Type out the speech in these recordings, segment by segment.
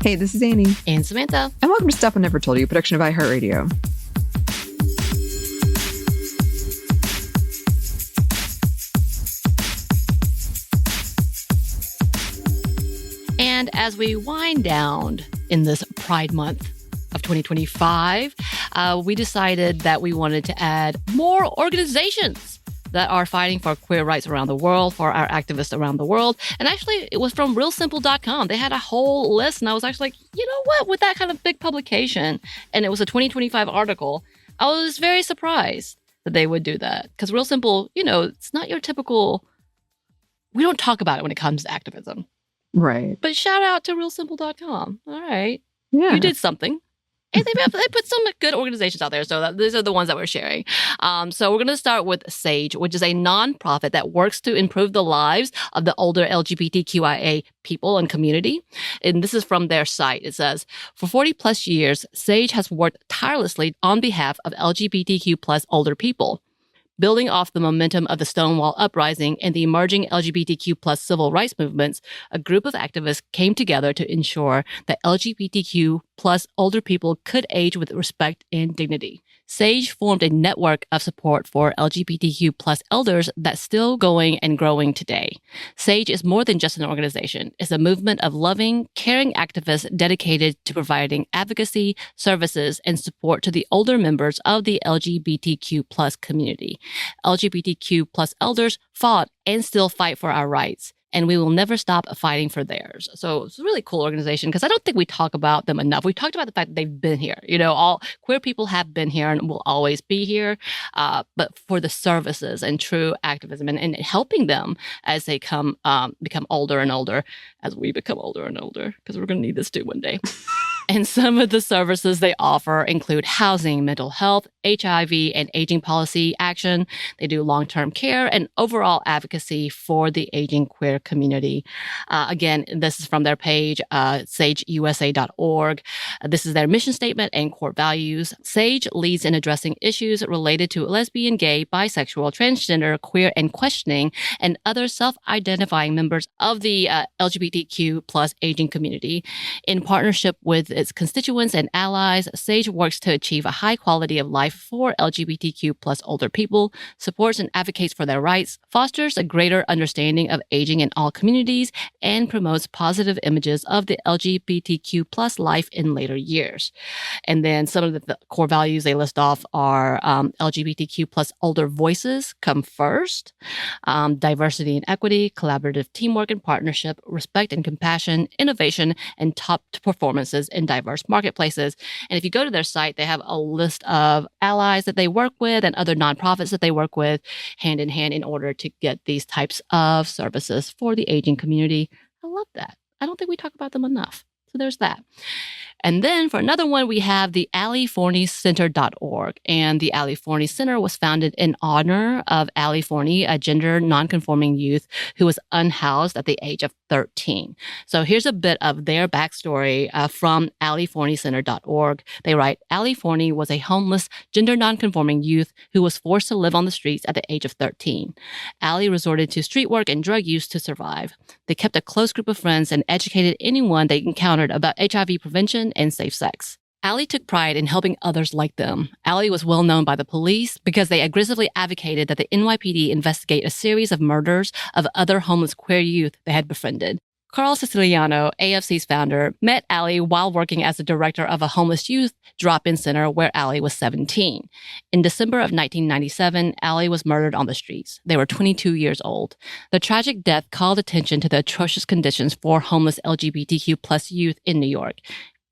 Hey, this is Anney. And Samantha. And welcome to Stuff I Never Told You, a production of iHeartRadio. And as we wind down in this Pride Month of 2025, we decided that we wanted to add more organizations that are fighting for queer rights around the world, for our activists around the world. And actually, it was from realsimple.com. They had a whole list, and I was actually like, you know what, with that kind of big publication, and it was a 2025 article, I was very surprised that they would do that. Because Real Simple, it's not your typical, we don't talk about it when it comes to activism. Right. But shout out to realsimple.com. All right. Yeah. You did something. And they put some good organizations out there. So these are the ones that we're sharing. So we're going to start with SAGE, which is a nonprofit that works to improve the lives of the older LGBTQIA people and community. And this is from their site. It says, for 40 plus years, SAGE has worked tirelessly on behalf of LGBTQ plus older people. Building off the momentum of the Stonewall Uprising and the emerging LGBTQ plus civil rights movements, a group of activists came together to ensure that LGBTQ plus older people could age with respect and dignity. SAGE formed a network of support for LGBTQ plus elders that's still going and growing today. SAGE is more than just an organization. It's a movement of loving, caring activists dedicated to providing advocacy, services, and support to the older members of the LGBTQ plus community. LGBTQ plus elders fought and still fight for our rights, and we will never stop fighting for theirs. So it's a really cool organization because I don't think we talk about them enough. We've talked about the fact that they've been here. All queer people have been here and will always be here. But for the services and true activism and helping them as they become older and older, as we become older and older, because we're going to need this too one day. And some of the services they offer include housing, mental health, HIV, and aging policy action. They do long-term care and overall advocacy for the aging queer community. Again, this is from their page, sageusa.org. This is their mission statement and core values. SAGE leads in addressing issues related to lesbian, gay, bisexual, transgender, queer, and questioning, and other self-identifying members of the LGBTQ plus aging community. In partnership with its constituents and allies, SAGE works to achieve a high quality of life for LGBTQ plus older people, supports and advocates for their rights, fosters a greater understanding of aging in all communities, and promotes positive images of the LGBTQ plus life in later years. And then some of the core values they list off are LGBTQ plus older voices come first, diversity and equity, collaborative teamwork and partnership, respect and compassion, innovation, and top performances in diverse marketplaces. And if you go to their site, they have a list of allies that they work with and other nonprofits that they work with hand in hand in order to get these types of services for the aging community. I love that. I don't think we talk about them enough. So there's that. And then for another one, we have the AllieForneyCenter.org. And the Allie Forney Center was founded in honor of Allie Forney, a gender nonconforming youth who was unhoused at the age of 13. So here's a bit of their backstory from AllieForneyCenter.org. They write, Allie Forney was a homeless, gender nonconforming youth who was forced to live on the streets at the age of 13. Allie resorted to street work and drug use to survive. They kept a close group of friends and educated anyone they encountered about HIV prevention and safe sex. Allie took pride in helping others like them. Allie was well known by the police because they aggressively advocated that the NYPD investigate a series of murders of other homeless queer youth they had befriended. Carl Siciliano, AFC's founder, met Allie while working as the director of a homeless youth drop-in center where Allie was 17. In December of 1997, Allie was murdered on the streets. They were 22 years old. The tragic death called attention to the atrocious conditions for homeless LGBTQ plus youth in New York.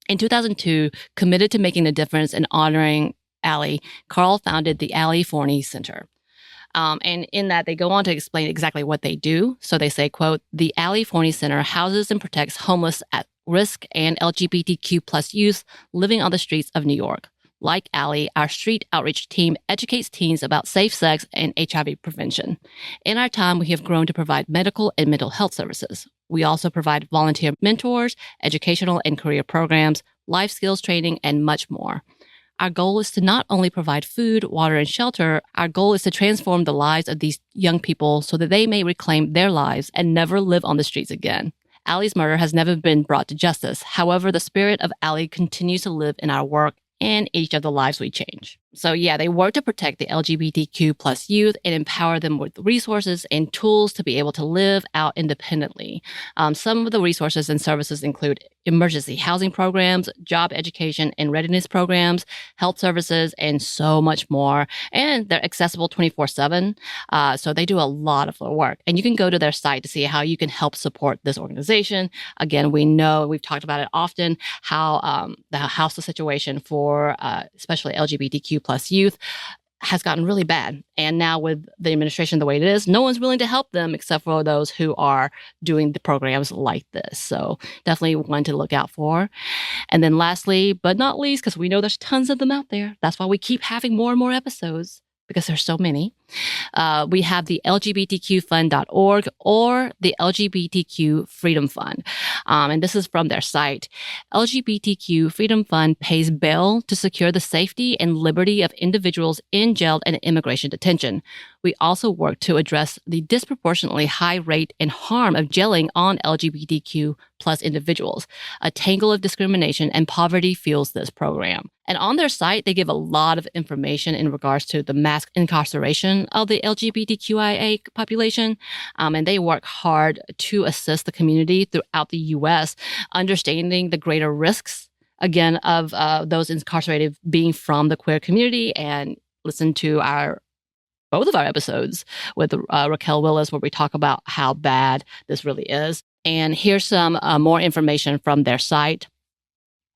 In 2002, committed to making a difference and honoring Allie, Carl founded the Allie Forney Center. And in that, they go on to explain exactly what they do. So they say, quote, the Allie Forney Center houses and protects homeless at risk and LGBTQ plus youth living on the streets of New York. Like Allie, our street outreach team educates teens about safe sex and HIV prevention. In our time, we have grown to provide medical and mental health services. We also provide volunteer mentors, educational and career programs, life skills training, and much more. Our goal is to not only provide food, water, and shelter, our goal is to transform the lives of these young people so that they may reclaim their lives and never live on the streets again. Allie's murder has never been brought to justice. However, the spirit of Allie continues to live in our work and each of the lives we change. So yeah, they work to protect the LGBTQ plus youth and empower them with resources and tools to be able to live out independently. Some of the resources and services include emergency housing programs, job education and readiness programs, health services, and so much more. And they're accessible 24/7. So they do a lot of work. And you can go to their site to see how you can help support this organization. Again, we know, we've talked about it often, how the housing situation for especially LGBTQ plus youth has gotten really bad. And now with the administration the way it is, no one's willing to help them except for those who are doing the programs like this. So definitely one to look out for. And then lastly, but not least, because we know there's tons of them out there. That's why we keep having more and more episodes, because there's so many. We have the LGBTQfund.org or the LGBTQ Freedom Fund. And this is from their site. LGBTQ Freedom Fund pays bail to secure the safety and liberty of individuals in jail and immigration detention. We also work to address the disproportionately high rate and harm of jailing on LGBTQ plus individuals. A tangle of discrimination and poverty fuels this program. And on their site, they give a lot of information in regards to the mass incarceration of the LGBTQIA population. And they work hard to assist the community throughout the U.S., understanding the greater risks, again, of those incarcerated being from the queer community. And listen to both of our episodes with Raquel Willis, where we talk about how bad this really is. And here's some more information from their site.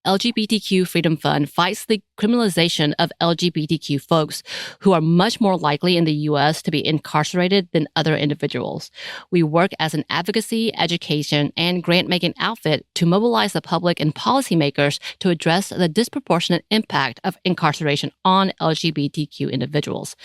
LGBTQ Freedom Fund fights the criminalization of LGBTQ folks who are much more likely in the U.S. to be incarcerated than other individuals. We work as an advocacy, education, and grant-making outfit to mobilize the public and policymakers to address the disproportionate impact of incarceration on LGBTQ individuals.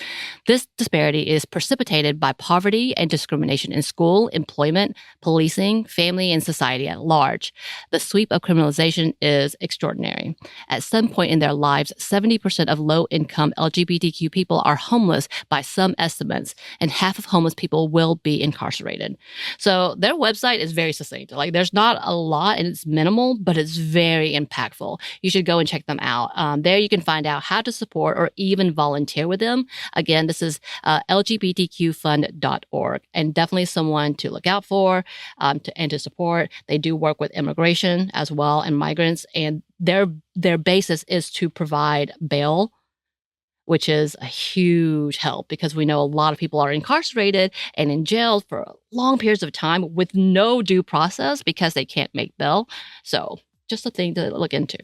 This disparity is precipitated by poverty and discrimination in school, employment, policing, family, and society at large. The sweep of criminalization is extraordinary. At some point in their lives, 70% of low-income LGBTQ people are homeless by some estimates, and half of homeless people will be incarcerated. So their website is very succinct. Like, there's not a lot and it's minimal, but it's very impactful. You should go and check them out. There you can find out how to support or even volunteer with them. Again, this is LGBTQfund.org, and definitely someone to look out for and to support. They do work with immigration as well and migrants, and their basis is to provide bail, which is a huge help because we know a lot of people are incarcerated and in jail for long periods of time with no due process because they can't make bail. So just a thing to look into.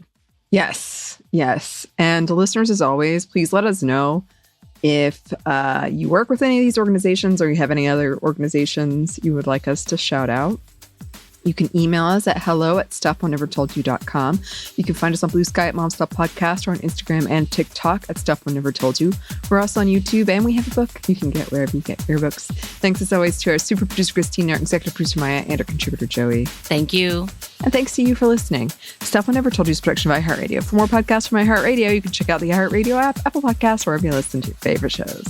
Yes. And listeners, as always, please let us know if you work with any of these organizations or you have any other organizations you would like us to shout out. You can email us at hello@stuffmonevertoldyou.com. You can find us on Blue Sky at Mom Stuff Podcast or on Instagram and TikTok at Stuff One Never Told You. We're also on YouTube, and we have a book you can get wherever you get your books. Thanks as always to our super producer Christina, our executive producer Maya, and our contributor Joey. Thank you. And thanks to you for listening. Stuff One Never Told You is a production of iHeartRadio. For more podcasts from iHeartRadio, you can check out the iHeartRadio app, Apple Podcasts, wherever you listen to your favorite shows.